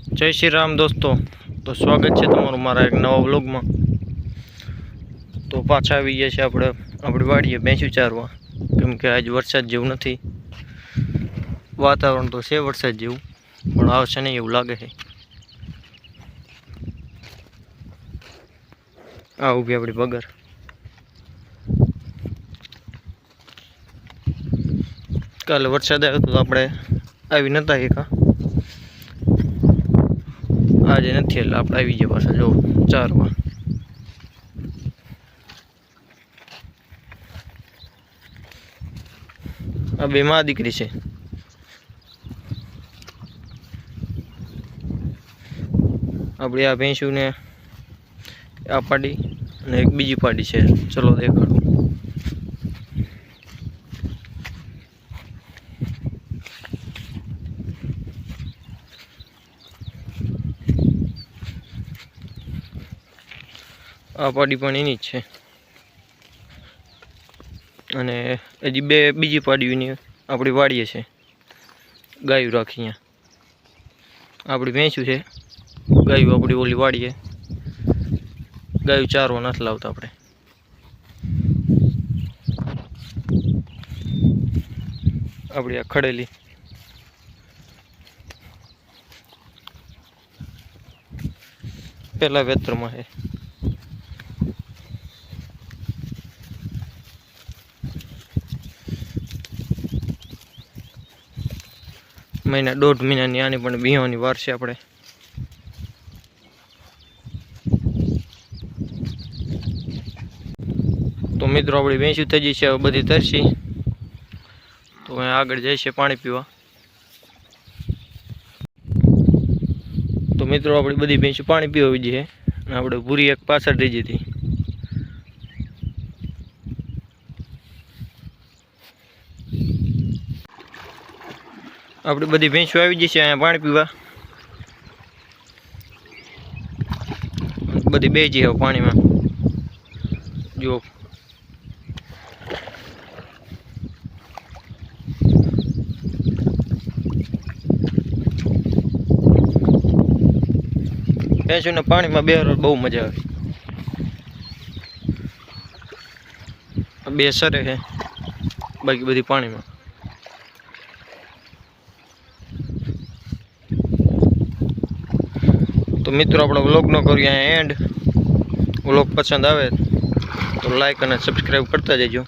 जय श्री राम दोस्तों। तो स्वागत है तमारू मारा एक नवा व्लॉग में। तो पाछा આવી ગયા છે આપણે આપણી વાડીએ ભેંસું ચારવા, કેમ કે આજ વરસાદ જેવું નથી। વાતાવરણ તો છે વરસાદ જેવું, પણ આવશે નહીં એવું લાગે છે। આ ઊભી આપણી બગર। કાલે વરસાદ આવ્યો તો આપણે આવી નતા શક્યા, આજે નથી એટલે આપણે આવી ગયા પાછા જો ચારવા। આ બે માં દીકરી છે। આપણી આ ભેંસું ને આ પાડી અને એક બીજી પાડી છે। ચલો દેખાડો। આ પાડી પણ એની જ છે અને હજી બે બીજી પાડીઓની આપણી વાડીએ છે। ગાયું રાખી અહીંયા આપણી ભેંસું છે, ગાયું આપણી ઓલી વાડીએ। ગાયું ચારવા નથી લાવતા આપણે। આપણી આ ખડેલી પહેલા વેતરમાં છે। મહિના દોઢ મહિનાની આની પણ બીવાની વાર છે આપણે। તો મિત્રો આપણી ભેંસું થઈ જઈ છે હવે બધી તરસી, તો આગળ જાય છે પાણી પીવા। તો મિત્રો આપણી બધી ભેંસું પાણી પીવા આવી છે, આપણે ભૂરી એક પાછળ રહી જતી। આપણી બધી ભેંસો આવી જશે અહીંયા પાણી પીવા। બધી બે જઈ હવે પાણીમાં જો। ભેંસોને પાણીમાં બેહવા બહુ મજા આવે। બે સરે છે, બાકી બધી પાણીમાં। તો મિત્રો આપણે વ્લોગનો કરીએ એન્ડ। વ્લોગ પસંદ આવે તો લાઈક અને સબસ્ક્રાઈબ કરતા જજો।